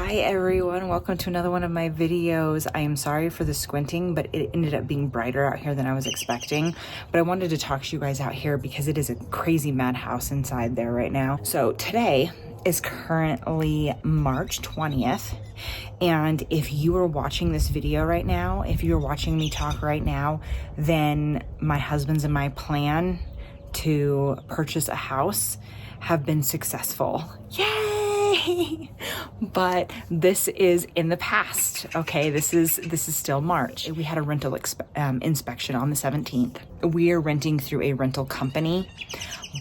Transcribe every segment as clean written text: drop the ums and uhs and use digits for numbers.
Hi everyone, welcome to another one of my videos. I am sorry for the squinting, but it ended up being brighter out here than I was expecting. But I wanted to talk to you guys out here because it is a crazy madhouse inside there right now. So today is currently March 20th. And if you are watching this video right now, if you're watching me talk right now, then my husband's and my plan to purchase a house have been successful. Yay! But this is in the past. Okay, this is still March. We had a rental inspection on the 17th. We are renting through a rental company,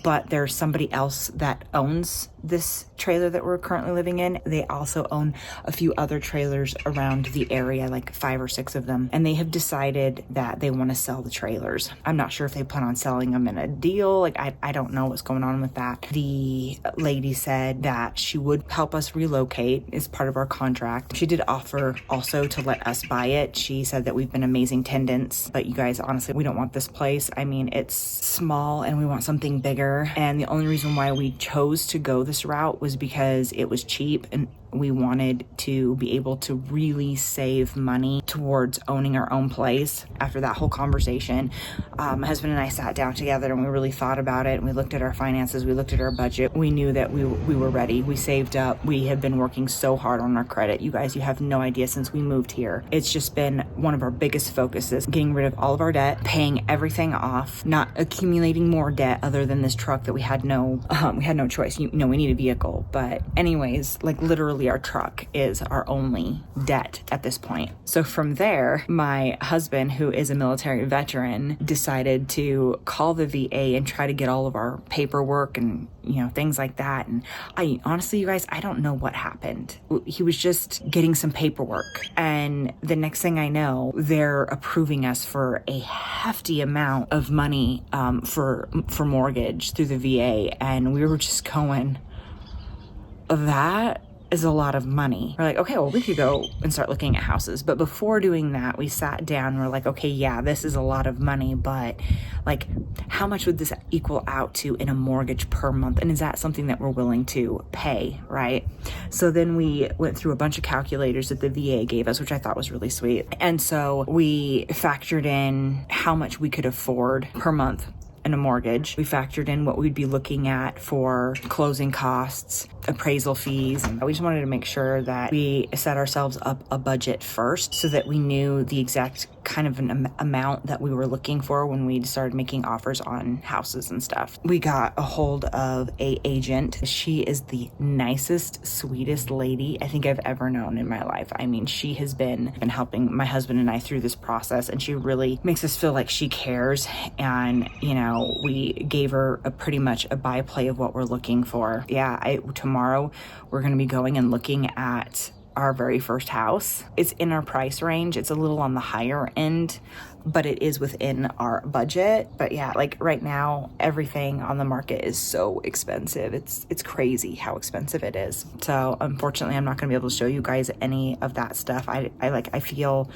but there's somebody else that owns this trailer that we're currently living in. They also own a few other trailers around the area, like 5 or 6 of them. And they have decided that they want to sell the trailers. I'm not sure if they plan on selling them in a deal. Like, I don't know what's going on with that. The lady said that she would help us relocate as part of our contract. She did offer also to let us buy it. She said that we've been amazing tenants, but you guys, honestly, we don't want this place. I mean, it's small and we want something bigger. And the only reason why we chose to go this route was because it was cheap and we wanted to be able to really save money towards owning our own place. After that whole conversation, my husband and I sat down together and we really thought about it, and we looked at our finances, we looked at our budget. We knew that we were ready. We saved up. We have been working so hard on our credit. You guys, you have no idea, since we moved here. It's just been one of our biggest focuses, getting rid of all of our debt, paying everything off, not accumulating more debt other than this truck that we had no choice. You know, we need a vehicle. But anyways, like literally our truck is our only debt at this point. So from there, my husband, who is a military veteran, decided to call the VA and try to get all of our paperwork and, you know, things like that. And I honestly, you guys, I don't know what happened. He was just getting some paperwork. And the next thing I know, they're approving us for a hefty amount of money for mortgage through the VA. And we were just going, that is a lot of money. We're like, okay, well, we could go and start looking at houses. But before doing that, we sat down and we're like, okay, yeah, this is a lot of money, but like, how much would this equal out to in a mortgage per month? And is that something that we're willing to pay, right? So then we went through a bunch of calculators that the VA gave us, which I thought was really sweet. And so we factored in how much we could afford per month in a mortgage. We factored in what we'd be looking at for closing costs, appraisal fees, and we just wanted to make sure that we set ourselves up a budget first so that we knew the exact kind of an amount that we were looking for when we started making offers on houses and stuff. We got a hold of a agent. She is the nicest, sweetest lady I think I've ever known in my life. I mean, she has been helping my husband and I through this process, and she really makes us feel like she cares. And, you know, we gave her pretty much a by play of what we're looking for. Yeah, tomorrow we're going to be going and looking at our very first house. It's in our price range. It's a little on the higher end, but it is within our budget. But yeah, like right now, everything on the market is so expensive. It's crazy how expensive it is. So unfortunately, I'm not going to be able to show you guys any of that stuff. I feel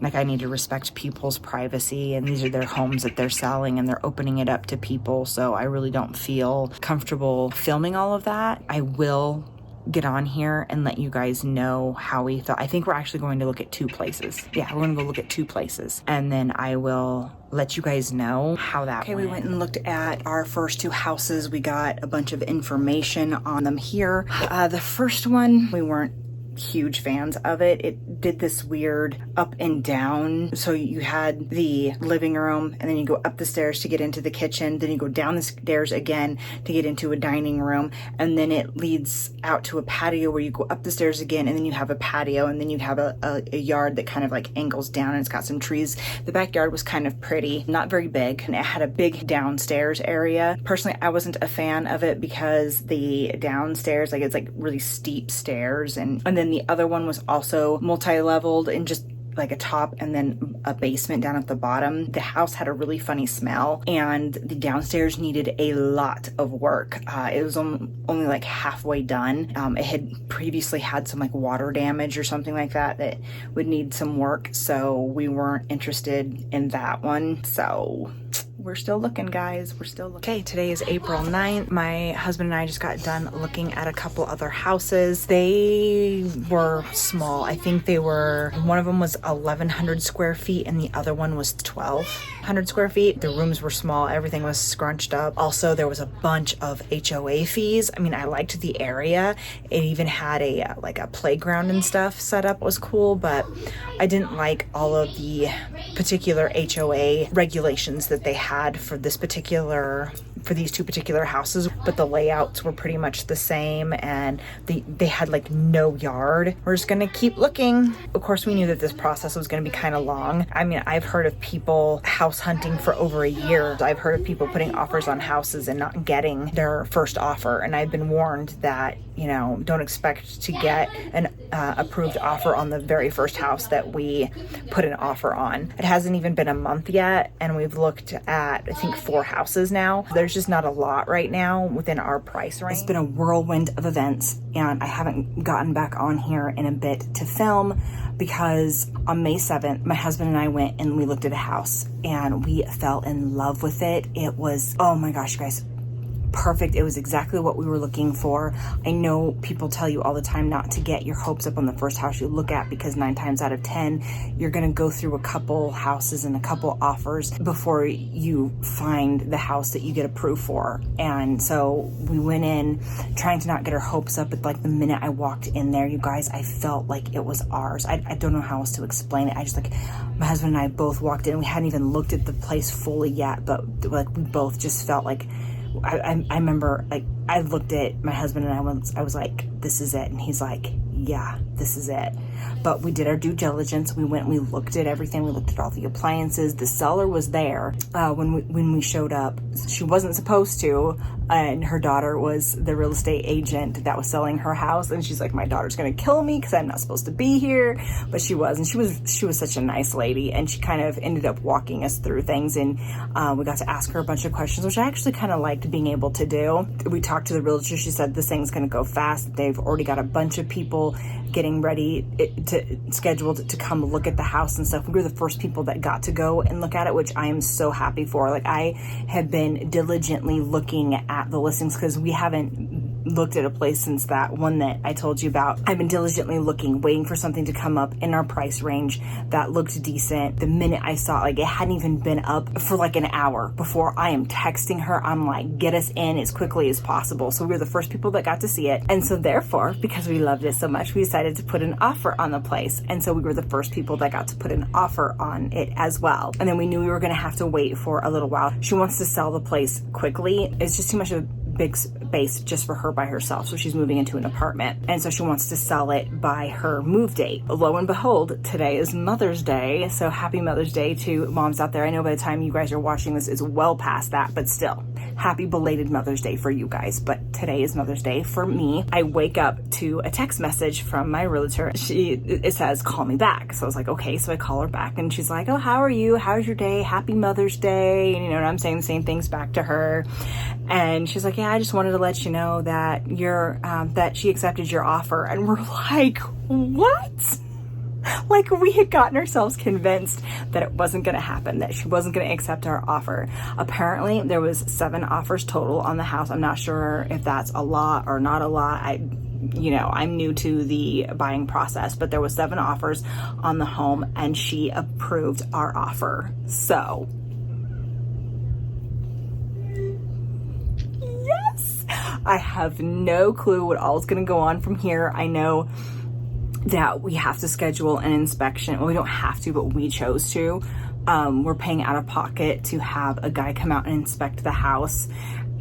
like I need to respect people's privacy, and these are their homes that they're selling and they're opening it up to people. So I really don't feel comfortable filming all of that. I will get on here and let you guys know how we thought. I think we're actually going to look at 2 places. Yeah, we're gonna go look at 2 places, and then I will let you guys know how that went. We went and looked at our first 2 houses. We got a bunch of information on them here. The first one, we weren't huge fans of it. It did this weird up and down. So you had the living room, and then you go up the stairs to get into the kitchen, then you go down the stairs again to get into a dining room, and then it leads out to a patio where you go up the stairs again, and then you have a patio, and then you have a yard that kind of like angles down, and it's got some trees. The backyard was kind of pretty, not very big, and it had a big downstairs area. Personally, I wasn't a fan of it because the downstairs, like, it's like really steep stairs, and then the other one was also multi-leveled and just like a top and then a basement down at the bottom. The house had a really funny smell, and the downstairs needed a lot of work. It was only like halfway done. It had previously had some like water damage or something like that would need some work, so we weren't interested in that one. So we're still looking, guys. We're still looking. Okay, today is April 9th. My husband and I just got done looking at a couple other houses. They were small. I think they were, one of them was 1,100 square feet and the other one was 1,200 square feet. The rooms were small. Everything was scrunched up. Also, there was a bunch of HOA fees. I mean, I liked the area. It even had a like a playground and stuff set up. It was cool, but I didn't like all of the particular HOA regulations that they had for these two particular houses, but the layouts were pretty much the same, and they had like no yard. We're just gonna keep looking. Of course, we knew that this process was gonna be kind of long. I mean, I've heard of people house hunting for over a year. I've heard of people putting offers on houses and not getting their first offer, and I've been warned that, you know, don't expect to get an approved offer on the very first house that we put an offer on. It hasn't even been a month yet, and we've looked at, I think, 4 houses now. There's just not a lot right now within our price range. It's been a whirlwind of events, and I haven't gotten back on here in a bit to film because on May 7th, my husband and I went and we looked at a house and we fell in love with it. It was, oh my gosh, you guys, perfect. It was exactly what we were looking for. I know people tell you all the time not to get your hopes up on the first house you look at, because 9 times out of 10, you're going to go through a couple houses and a couple offers before you find the house that you get approved for. And so we went in trying to not get our hopes up, but like the minute I walked in there, you guys, I felt like it was ours. I don't know how else to explain it. I just, like, my husband and I both walked in. We hadn't even looked at the place fully yet, but like we both just felt like, I remember, like, I looked at my husband and I was like, this is it. And he's like, yeah, this is it. But we did our due diligence. We went and we looked at everything. We looked at all the appliances. The seller was there when we showed up. She wasn't supposed to, and her daughter was the real estate agent that was selling her house. And she's like, my daughter's gonna kill me because I'm not supposed to be here. But she was, and she was such a nice lady. And she kind of ended up walking us through things, and we got to ask her a bunch of questions, which I actually kind of liked being able to do. We talked to the realtor. She said this thing's gonna go fast. They've already got a bunch of people getting ready scheduled to come look at the house and stuff. We were the first people that got to go and look at it, which I am so happy for. Like, I have been diligently looking at the listings because we haven't looked at a place since that one that I told you about. I've been diligently looking, waiting for something to come up in our price range that looked decent. The minute I saw it, like, it hadn't even been up for like an hour before I am texting her. I'm like, get us in as quickly as possible. So we were the first people that got to see it. And so therefore, because we loved it so much, we decided to put an offer on the place. And so we were the first people that got to put an offer on it as well. And then we knew we were going to have to wait for a little while. She wants to sell the place quickly. It's just too much of a big space just for her by herself, so she's moving into an apartment, and so she wants to sell it by her move date. Lo and behold, today is Mother's Day, so happy Mother's Day to moms out there. I know by the time you guys are watching this, it's well past that, but still, happy belated Mother's Day for you guys. But today is Mother's Day for me. I wake up to a text message from my realtor. It says, call me back. So I was like, okay. So I call her back, and she's like, oh, how are you? How's your day? Happy Mother's Day. And, you know, and I'm saying the same things back to her. And she's like, yeah, I just wanted to let you know that that she accepted your offer. And we're like, what? Like, we had gotten ourselves convinced that it wasn't going to happen, that she wasn't going to accept our offer. Apparently, there was 7 offers total on the house. I'm not sure if that's a lot or not a lot. I'm new to the buying process, but there was 7 offers on the home, and she approved our offer. So, yes, I have no clue what all is going to go on from here. I know that we have to schedule an inspection. Well, we don't have to, but we chose to. We're paying out of pocket to have a guy come out and inspect the house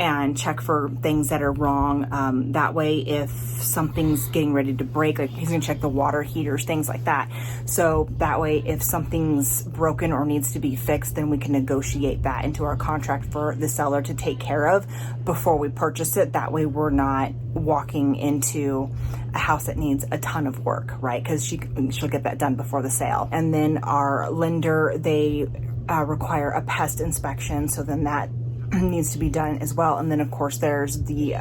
and check for things that are wrong. That way, if something's getting ready to break, like, he's gonna check the water heaters, things like that. So that way, if something's broken or needs to be fixed, then we can negotiate that into our contract for the seller to take care of before we purchase it. That way, we're not walking into a house that needs a ton of work, right? Because she'll get that done before the sale. And then our lender, they require a pest inspection. So then that needs to be done as well. And then of course there's the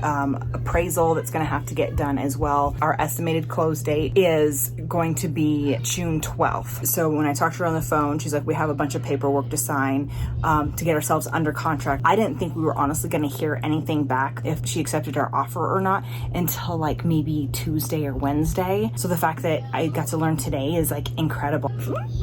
appraisal that's going to have to get done as well. Our estimated close date is going to be June 12th. So when I talked to her on the phone, she's like, we have a bunch of paperwork to sign to get ourselves under contract. I didn't think we were honestly going to hear anything back if she accepted our offer or not until like maybe Tuesday or Wednesday. So the fact that I got to learn today is like incredible.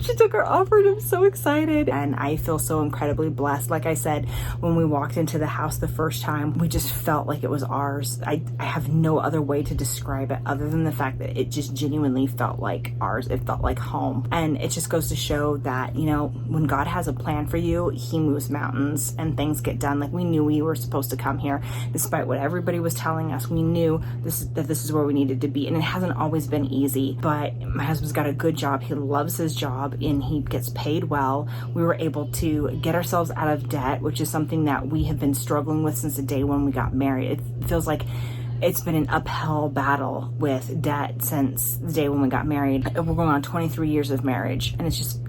She took our offer and I'm so excited. And I feel so incredibly blessed. Like I said, when we walked into the house the first time, we just felt like it was ours. I have no other way to describe it other than the fact that it just genuinely felt like ours. It felt like home. And it just goes to show that, you know, when God has a plan for you, he moves mountains and things get done. Like we knew we were supposed to come here despite what everybody was telling us. We knew that this is where we needed to be. And it hasn't always been easy, but my husband's got a good job. He loves his job and he gets paid well. We were able to get ourselves out of debt, which is something that we have been struggling with since the day when we got married. It feels like it's been an uphill battle with debt since the day when we got married. We're going on 23 years of marriage and it's just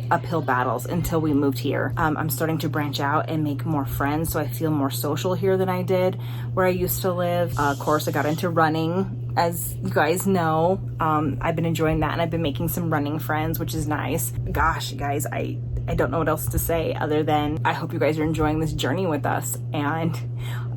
uphill battles until we moved here. I'm starting to branch out and make more friends, so I feel more social here than I did where I used to live. Of course, I got into running, as you guys know. I've been enjoying that and I've been making some running friends, which is nice. Gosh, guys, I don't know what else to say other than I hope you guys are enjoying this journey with us, and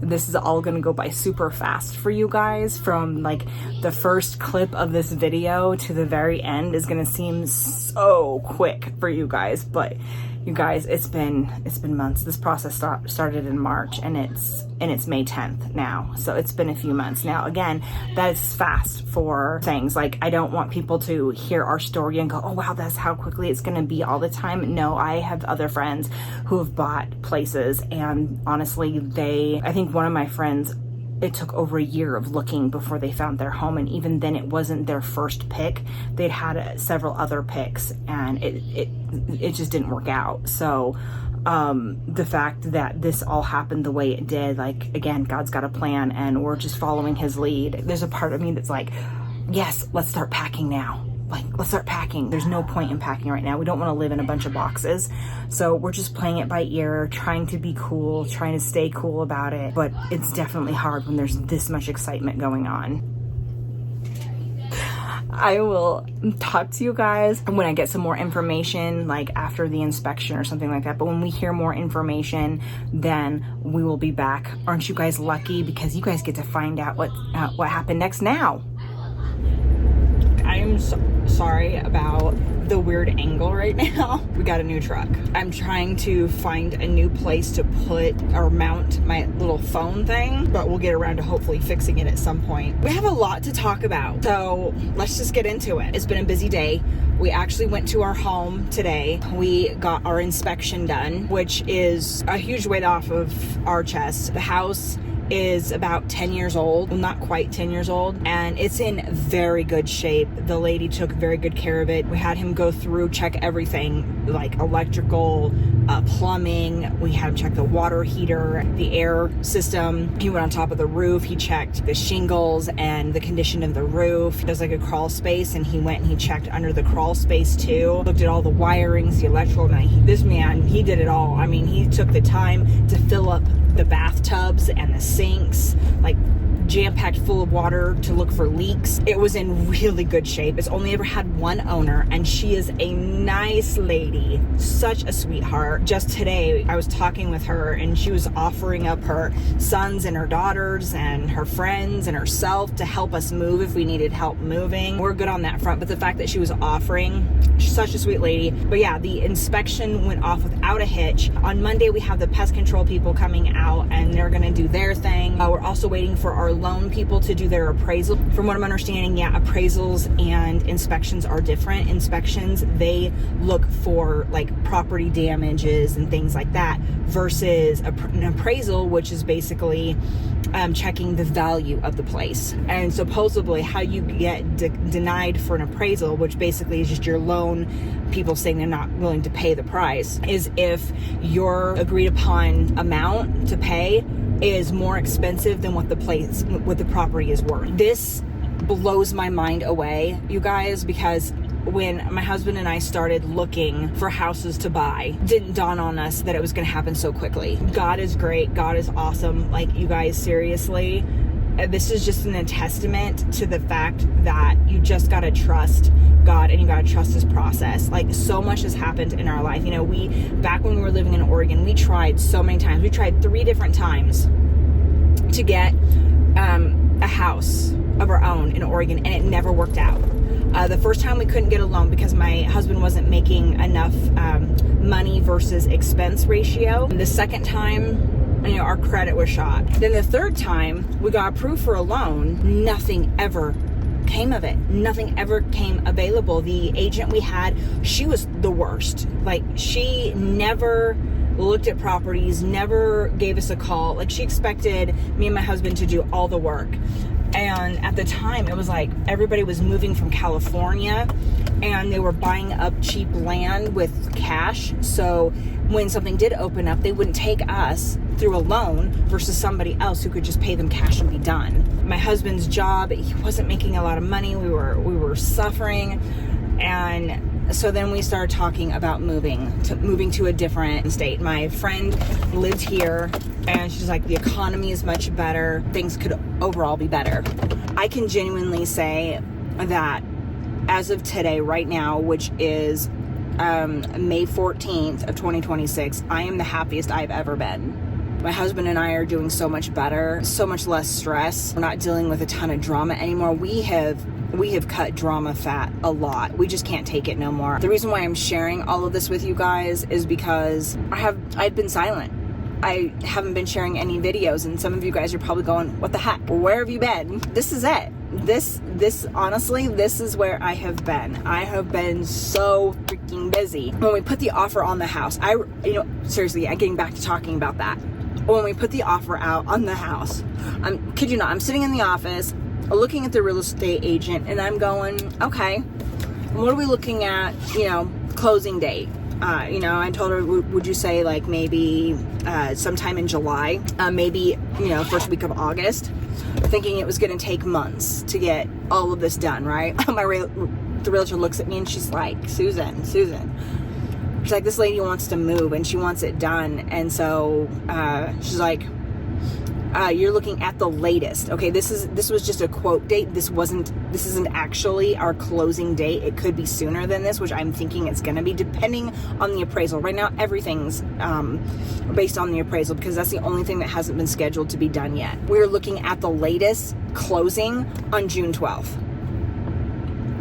this is all gonna go by super fast for you guys. From like the first clip of this video to the very end is gonna seem so quick for you guys, but you guys, it's been months. This process started in March and it's May 10th now. So it's been a few months now. Again, that is fast for things. Like, I don't want people to hear our story and go, oh wow, that's how quickly it's going to be all the time. No, I have other friends who have bought places, and honestly, I think one of my friends, it took over a year of looking before they found their home, and even then it wasn't their first pick. They'd had several other picks and it just didn't work out. So the fact that this all happened the way it did, like, again, God's got a plan and we're just following his lead. There's a part of me that's like, yes, let's start packing now. Like, let's start packing. There's no point in packing right now. We don't want to live in a bunch of boxes. So we're just playing it by ear, trying to be cool, trying to stay cool about it. But it's definitely hard when there's this much excitement going on. I will talk to you guys when I get some more information, like after the inspection or something like that. But when we hear more information, then we will be back. Aren't you guys lucky? Because you guys get to find out what happened next now. I am sorry about the weird angle right now. We got a new truck. I'm trying to find a new place to put or mount my little phone thing, but we'll get around to hopefully fixing it at some point. We have a lot to talk about, so let's just get into it. It's been a busy day. We actually went to our home today. We got our inspection done, which is a huge weight off of our chest. The house is about 10 years old, well, not quite 10 years old, and it's in very good shape. The lady took very good care of it. We had him go through, check everything, like electrical, plumbing. We had him check the water heater, the air system. He went on top of the roof. He checked the shingles and the condition of the roof. There's like a crawl space, and he went and he checked under the crawl space too. Looked at all the wirings, the electrical. This man, he did it all. I mean, he took the time to fill up the bathtubs and the sinks, like jam-packed full of water to look for leaks. It was in really good shape. It's only ever had one owner, and she is a nice lady, such a sweetheart. Just today I was talking with her and she was offering up her sons and her daughters and her friends and herself to help us move if we needed help moving. We're good on that front, but the fact that she was offering, she's such a sweet lady. But yeah, the inspection went off without a hitch. On Monday we have the pest control people coming out and they're gonna do their thing. We're also waiting for our loan people to do their appraisal. From what I'm understanding, yeah, appraisals and inspections are different. Inspections, they look for like property damages and things like that, versus an appraisal, which is basically checking the value of the place. And supposedly how you get denied for an appraisal, which basically is just your loan people saying they're not willing to pay the price, is if your agreed upon amount to pay is more expensive than what the property is worth. This blows my mind away, you guys, because when my husband and I started looking for houses to buy, didn't dawn on us that it was going to happen so quickly. God is great. God is awesome. Like, you guys, seriously, this is just a testament to the fact that you just got to trust God and you got to trust his process. Like, so much has happened in our life. You know, back when we were living in Oregon, we tried so many times. We tried 3 different times to get a house of our own in Oregon, and it never worked out. The first time we couldn't get a loan because my husband wasn't making enough money versus expense ratio. And the second time, you know, our credit was shot. Then the third time we got approved for a loan, nothing ever came of it. Nothing ever came available. The agent we had, she was the worst. Like, she never looked at properties, never gave us a call. Like, she expected me and my husband to do all the work. And at the time, it was like everybody was moving from California and they were buying up cheap land with cash. So when something did open up, they wouldn't take us through a loan versus somebody else who could just pay them cash and be done. My husband's job, he wasn't making a lot of money. We were suffering. And so then we started talking about moving to a different state. My friend lived here and she's like, the economy is much better. Things could overall be better. I can genuinely say that as of today, right now, which is May 14th of 2026, I am the happiest I've ever been. My husband and I are doing so much better, so much less stress. We're not dealing with a ton of drama anymore. We have cut drama fat a lot. We just can't take it no more. The reason why I'm sharing all of this with you guys is because I've been silent. I haven't been sharing any videos, and some of you guys are probably going, what the heck? Where have you been? This is it. This honestly, this is where I have been. I have been so freaking busy. When we put the offer on the house, seriously, I'm getting back to talking about that. When we put the offer out on the house, kid you not, I'm sitting in the office looking at the real estate agent, and I'm going, okay, what are we looking at, closing date? I told her, would you say like maybe sometime in July, maybe, first week of August, thinking it was going to take months to get all of this done, right? The realtor looks at me and she's like, Susan. She's like, this lady wants to move and she wants it done. And so she's like, you're looking at the latest. Okay, this was just a quote date. This isn't actually our closing date. It could be sooner than this, which I'm thinking it's going to be, depending on the appraisal. Right now, everything's based on the appraisal because that's the only thing that hasn't been scheduled to be done yet. We're looking at the latest closing on June 12th.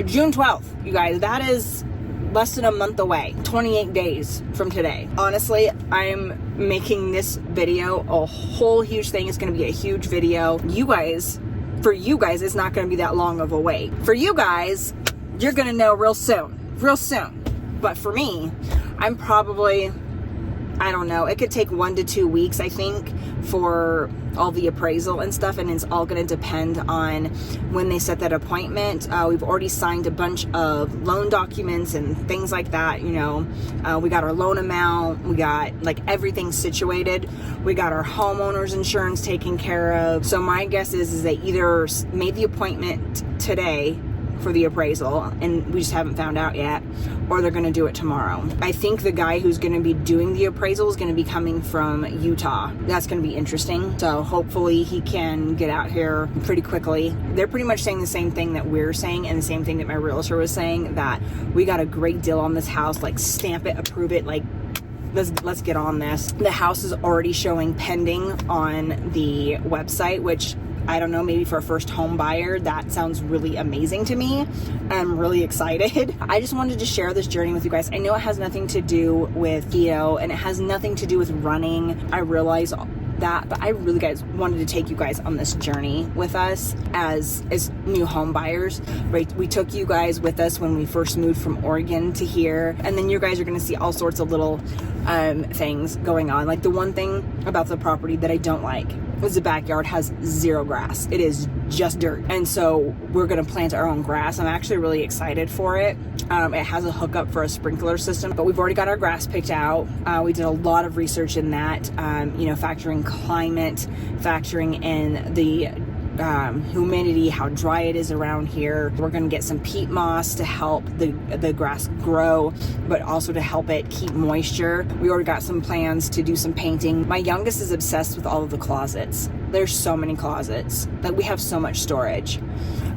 June 12th, you guys, that is less than a month away, 28 days from today. Honestly, I'm making this video a whole huge thing. It's going to be a huge video. For you guys, it's not going to be that long of a wait. For you guys, you're going to know real soon. But for me, I'm probably, I don't know, it could take 1 to 2 weeks, I think, for all the appraisal and stuff, and it's all going to depend on when they set that appointment. We've already signed a bunch of loan documents and things like that. We got our loan amount, we got like everything situated, we got our homeowners insurance taken care of. So my guess is they either made the appointment today for the appraisal and we just haven't found out yet, or they're going to do it tomorrow. I think the guy who's going to be doing the appraisal is going to be coming from Utah. That's going to be interesting. So hopefully he can get out here pretty quickly. They're pretty much saying the same thing that we're saying and the same thing that my realtor was saying, that we got a great deal on this house, like stamp it, approve it, like let's get on this. The house is already showing pending on the website, which I don't know, maybe for a first home buyer, that sounds really amazing to me. I'm really excited. I just wanted to share this journey with you guys. I know it has nothing to do with keto and it has nothing to do with running. I realize that, but I really wanted to take you guys on this journey with us as new home buyers, right? We took you guys with us when we first moved from Oregon to here, and then you guys are going to see all sorts of little things going on. Like, the one thing about the property that I don't like is the backyard has zero grass. It is just dirt. And so we're going to plant our own grass. I'm actually really excited for it. It has a hookup for a sprinkler system, but we've already got our grass picked out. We did a lot of research in that, factoring climate, factoring in the humidity, how dry it is around here. We're gonna get some peat moss to help the grass grow, but also to help it keep moisture. We already got some plans to do some painting. My youngest is obsessed with all of the closets. There's so many closets, like we have so much storage.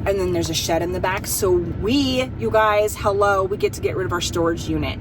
And then there's a shed in the back. So you guys, hello, we get to get rid of our storage unit.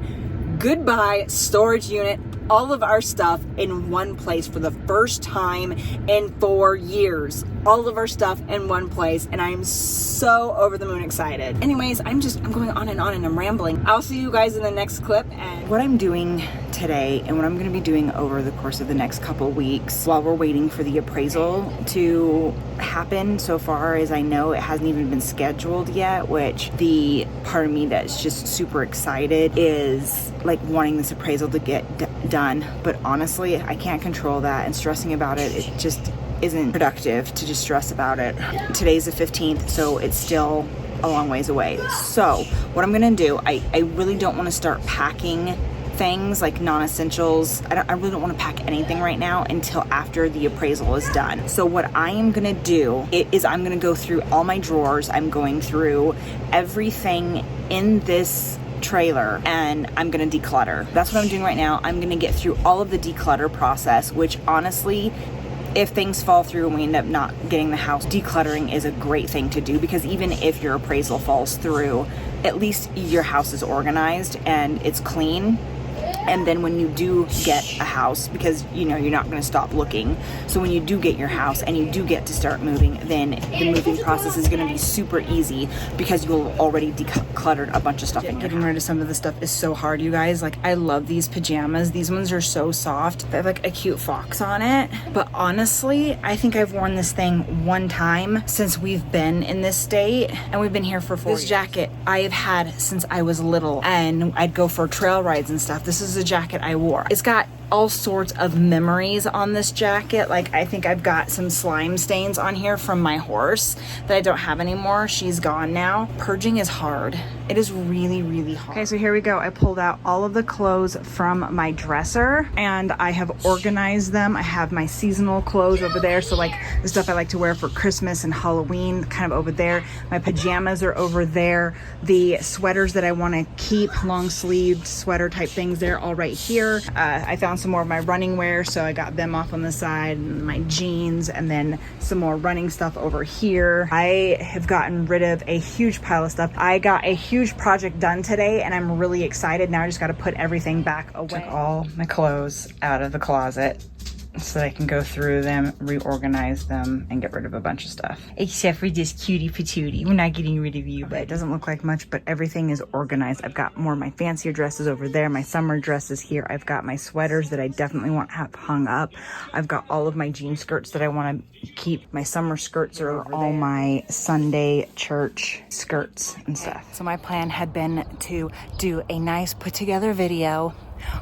Goodbye, storage unit. All of our stuff in one place for the first time in 4 years. All of our stuff in one place, and I'm so over the moon excited. Anyways, I'm going on and I'm rambling. I'll see you guys in the next clip. And what I'm doing today and what I'm going to be doing over the course of the next couple weeks while we're waiting for the appraisal to happen, so far as I know, it hasn't even been scheduled yet, which the part of me that's just super excited is like wanting this appraisal to get done. But honestly, I can't control that, and stressing about it just isn't productive to just stress about it. Today's the 15th, so it's still a long ways away. So what I'm gonna do, I really don't want to start packing things like non-essentials. I really don't want to pack anything right now until after the appraisal is done. So what I am gonna do is I'm gonna go through all my drawers. I'm going through everything in this trailer and I'm gonna declutter. That's what I'm doing right now. I'm gonna get through all of the declutter process, which honestly, if things fall through and we end up not getting the house, decluttering is a great thing to do, because even if your appraisal falls through, at least your house is organized and it's clean. And then when you do get a house, because you're not going to stop looking, so when you do get your house and you do get to start moving, then the moving process is going to be super easy because you'll already decluttered a bunch of stuff. Getting rid of some of the stuff is so hard, you guys. Like, I love these pajamas. These ones are so soft. They have like a cute fox on it. But honestly, I think I've worn this thing one time since we've been in this state, and we've been here for 4 years. This jacket I have had since I was little, and I'd go for trail rides and stuff. This is a jacket I wore. It's got all sorts of memories on this jacket. Like, I think I've got some slime stains on here from my horse that I don't have anymore. She's gone now. Purging is hard. It is really, really hard. Okay, so here we go. I pulled out all of the clothes from my dresser and I have organized them. I have my seasonal clothes over there. So like the stuff I like to wear for Christmas and Halloween, kind of over there. My pajamas are over there. The sweaters that I want to keep, long sleeved sweater type things, they're all right here. I found some more of my running wear, so I got them off on the side, and my jeans, and then some more running stuff over here. I have gotten rid of a huge pile of stuff. I got a huge project done today and I'm really excited. Now I just got to put everything back away. Took all my clothes out of the closet so that I can go through them, reorganize them, and get rid of a bunch of stuff. Except for this cutie patootie. We're not getting rid of you, but it doesn't look like much, but everything is organized. I've got more of my fancier dresses over there, my summer dresses here. I've got my sweaters that I definitely want to have hung up. I've got all of my jean skirts that I want to keep. My summer skirts are over all my Sunday church skirts and stuff. So my plan had been to do a nice put together video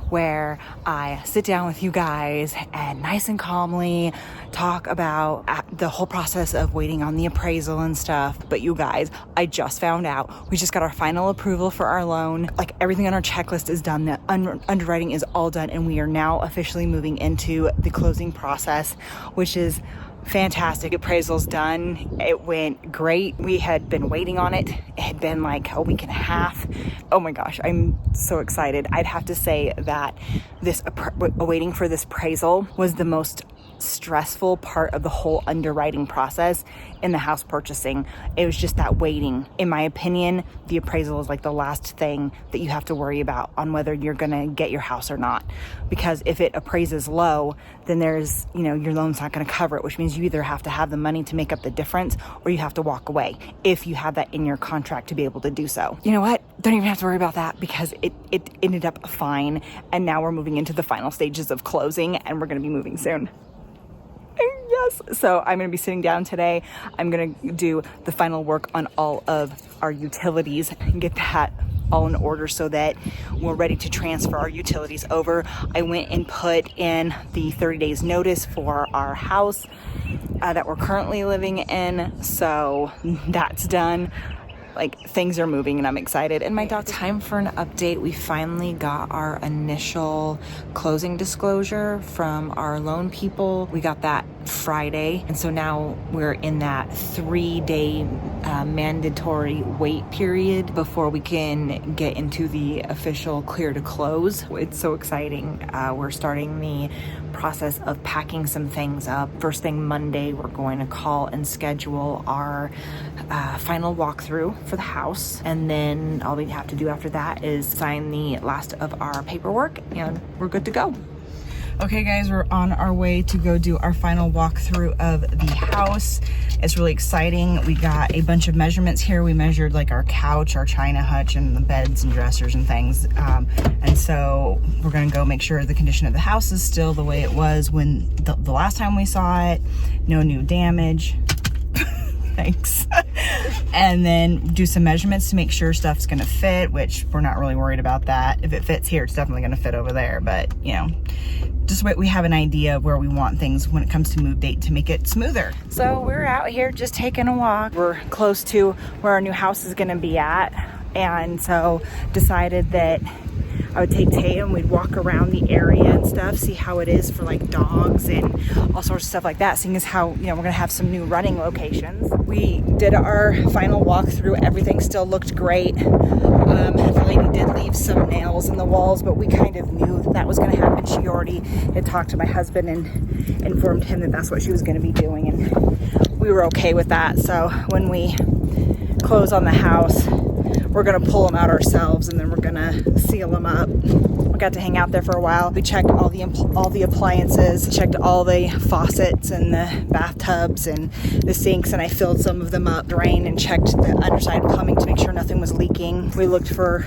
where I sit down with you guys and nice and calmly talk about the whole process of waiting on the appraisal and stuff. But you guys, I just found out we just got our final approval for our loan. Like, everything on our checklist is done. The underwriting is all done, and we are now officially moving into the closing process, which is fantastic. Appraisal's done. It went great. We had been waiting on it. It had been like a week and a half. Oh my gosh, I'm so excited. I'd have to say that waiting for this appraisal was the most stressful part of the whole underwriting process in the house purchasing. It was just that waiting. In my opinion, the appraisal is like the last thing that you have to worry about on whether you're gonna get your house or not. Because if it appraises low, then there's, your loan's not gonna cover it, which means you either have to have the money to make up the difference or you have to walk away if you have that in your contract to be able to do so. You know what? Don't even have to worry about that because it ended up fine. And now we're moving into the final stages of closing and we're gonna be moving soon. Yes. So I'm going to be sitting down today. I'm going to do the final work on all of our utilities and get that all in order so that we're ready to transfer our utilities over. I went and put in the 30 days notice for our house that we're currently living in. So that's done. Like, things are moving and I'm excited. And my dog, time for an update. We finally got our initial closing disclosure from our loan people. We got that Friday. And so now we're in that 3-day mandatory wait period before we can get into the official clear to close. It's so exciting. We're starting the process of packing some things up. First thing Monday, we're going to call and schedule our final walkthrough for the house. And then all we have to do after that is sign the last of our paperwork and we're good to go. Okay guys, we're on our way to go do our final walkthrough of the house. It's really exciting. We got a bunch of measurements here. We measured like our couch, our china hutch, and the beds and dressers and things. And so we're gonna go make sure the condition of the house is still the way it was when the last time we saw it. No new damage. Thanks. And then do some measurements to make sure stuff's gonna fit, which we're not really worried about that. If it fits here, it's definitely gonna fit over there, but you know, just we have an idea of where we want things when it comes to move date to make it smoother. So we're out here just taking a walk. We're close to where our new house is gonna be at. And so decided that I would take Tatum, we'd walk around the area and stuff, see how it is for like dogs and all sorts of stuff like that, seeing as how, you know, we're gonna have some new running locations. We did our final walkthrough. Everything still looked great. The lady did leave some nails in the walls, but we kind of knew that was gonna happen. She already had talked to my husband and informed him that that's what she was gonna be doing, and we were okay with that. So when we close on the house, we're gonna pull them out ourselves and then we're gonna seal them up. We got to hang out there for a while. We checked all the appliances, checked all the faucets and the bathtubs and the sinks, and I filled some of them up, drained, and checked the underside plumbing to make sure nothing was leaking. We looked for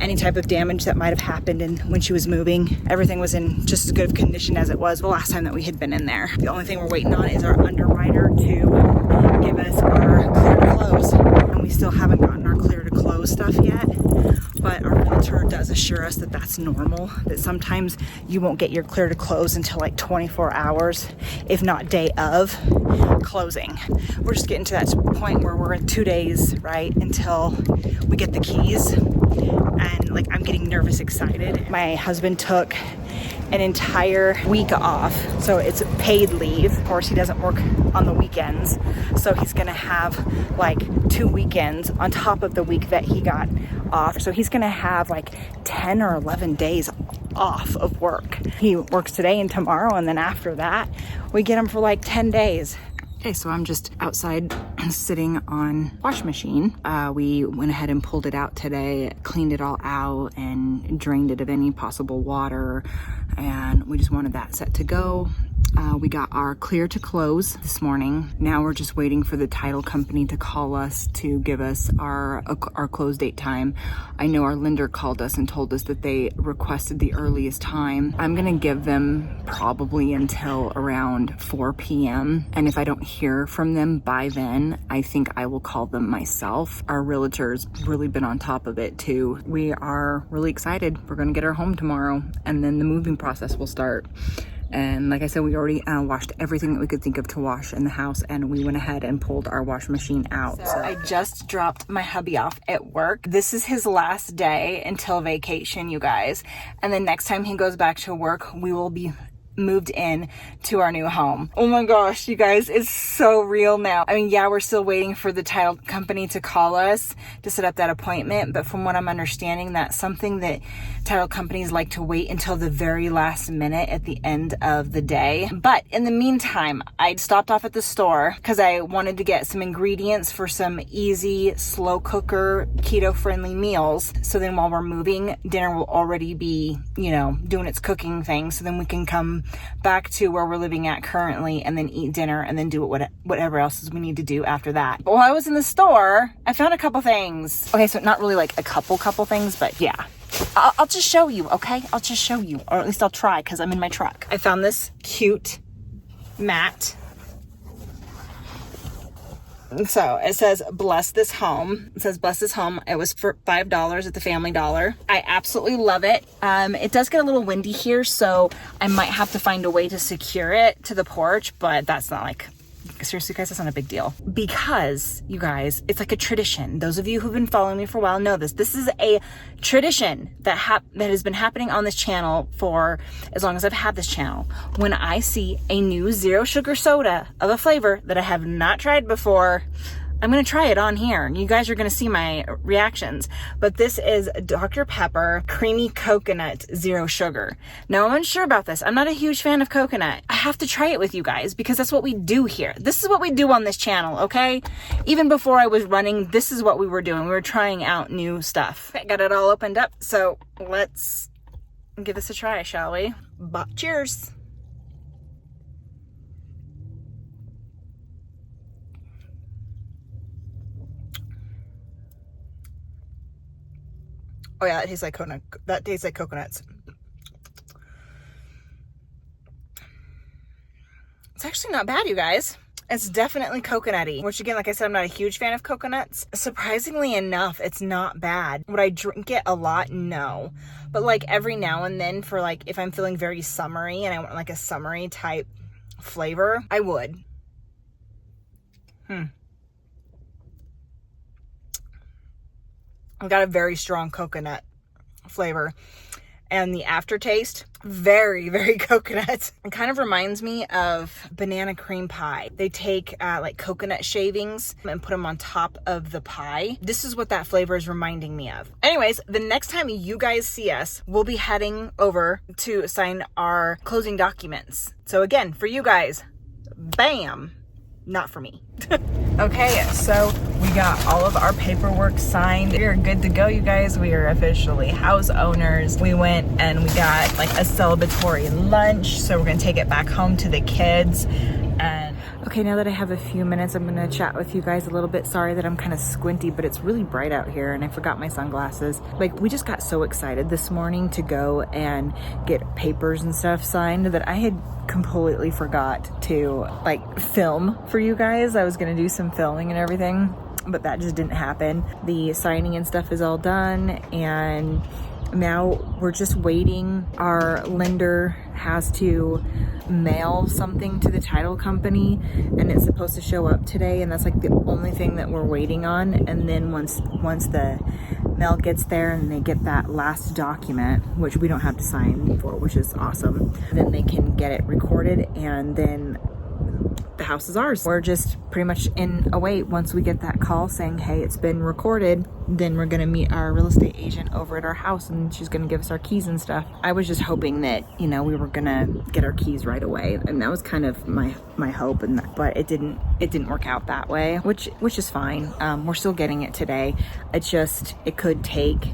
any type of damage that might have happened, and when she was moving, everything was in just as good of condition as it was the last time that we had been in there. The only thing we're waiting on is our underwriter to give us our clear to close, and we still haven't gotten our clear to close stuff yet. But our realtor does assure us that that's normal, that sometimes you won't get your clear to close until like 24 hours, if not day of closing. We're just getting to that point where we're in 2 days, right, until we get the keys. And like, I'm getting nervous excited. My husband took an entire week off, so it's paid leave. Of course, he doesn't work on the weekends, so he's gonna have like 2 weekends on top of the week that he got off. So he's gonna have like 10 or 11 days off of work. He works today and tomorrow, and then after that we get him for like 10 days. Okay, so I'm just outside sitting on wash machine. We went ahead and pulled it out today, cleaned it all out and drained it of any possible water, and we just wanted that set to go. We got our clear to close this morning. Now we're just waiting for the title company to call us to give us our close date time. I know our lender called us and told us that they requested the earliest time. I'm gonna give them probably until around 4 p.m. And if I don't hear from them by then, I think I will call them myself. Our realtor's really been on top of it too. We are really excited. We're gonna get our home tomorrow, and then the moving process will start. And like I said, we already washed everything that we could think of to wash in the house, and we went ahead and pulled our wash machine out. So I just dropped my hubby off at work. This is his last day until vacation, you guys. And then next time he goes back to work, we will be moved in to our new home. Oh my gosh, you guys, it's so real now. I mean, yeah, we're still waiting for the title company to call us to set up that appointment, but from what I'm understanding, that's something that title companies like to wait until the very last minute at the end of the day. But in the meantime, I stopped off at the store because I wanted to get some ingredients for some easy, slow cooker, keto-friendly meals. So then while we're moving, dinner will already be, you know, doing its cooking thing. So then we can come back to where we're living at currently and then eat dinner and then do whatever else we need to do after that. But while I was in the store, I found a couple things. Okay, so not really like a couple things, but yeah. I'll just show you, okay? I'll just show you, or at least I'll try because I'm in my truck. I found this cute mat. So it says, bless this home. It says, bless this home. It was for $5 at the Family Dollar. I absolutely love it. It does get a little windy here, so I might have to find a way to secure it to the porch, but that's not like Seriously, guys, that's not a big deal. Because, you guys, it's like a tradition. Those of you who've been following me for a while know this. This is a tradition that has been happening on this channel for as long as I've had this channel. When I see a new zero sugar soda of a flavor that I have not tried before, I'm going to try it on here. You guys are going to see my reactions. But this is Dr. Pepper Creamy Coconut Zero Sugar. Now, I'm unsure about this. I'm not a huge fan of coconut. I have to try it with you guys because that's what we do here. This is what we do on this channel, okay? Even before I was running, this is what we were doing. We were trying out new stuff. I got it all opened up, so let's give this a try, shall we? Cheers. Oh yeah, it tastes like coconut. That tastes like coconuts. It's actually not bad, you guys. It's definitely coconutty, which again, like I said, I'm not a huge fan of coconuts. Surprisingly enough, it's not bad. Would I drink it a lot? No. But like every now and then for like, if I'm feeling very summery and I want like a summery type flavor, I would. I've got a very strong coconut flavor, and the aftertaste, very, very coconut. It kind of reminds me of banana cream pie. They take like coconut shavings and put them on top of the pie. This is what that flavor is reminding me of. Anyways, the next time you guys see us, we'll be heading over to sign our closing documents. So again, for you guys, bam, not for me. Okay, so we got all of our paperwork signed. We are good to go, you guys. We are officially house owners. We went and we got like a celebratory lunch, so we're gonna take it back home to the kids. And okay, now that I have a few minutes, I'm gonna chat with you guys a little bit. Sorry that I'm kind of squinty, but it's really bright out here and I forgot my sunglasses. Like, we just got so excited this morning to go and get papers and stuff signed that I had completely forgot to like film for you guys. I was gonna do some filming and everything, but that just didn't happen. The signing and stuff is all done, and now we're just waiting. Our lender has to mail something to the title company, and it's supposed to show up today, and that's like the only thing that we're waiting on. And then once the mail gets there and they get that last document, which we don't have to sign for, which is awesome, then they can get it recorded, and then the house is ours. We're just pretty much in a wait. Once we get that call saying, hey, it's been recorded, then we're gonna meet our real estate agent over at our house, and she's gonna give us our keys and stuff. I was just hoping that, you know, we were gonna get our keys right away, and that was kind of my hope, and but it didn't work out that way, which is fine. We're still getting it today. It could take,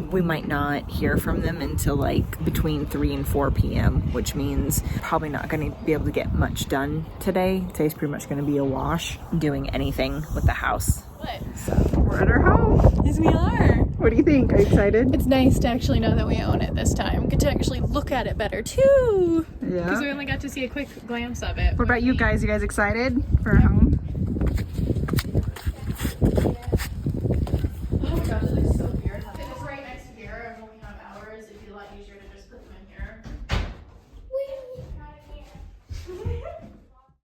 we might not hear from them until like between 3 and 4 p.m., which means probably not gonna be able to get much done today. Today's pretty much gonna be a wash doing anything with the house. What? So we're at our home. Yes, we are. What do you think? Are you excited? It's nice to actually know that we own it this time. Get to actually look at it better too. Yeah. Because we only got to see a quick glance of it. What about you guys? You guys excited for our home?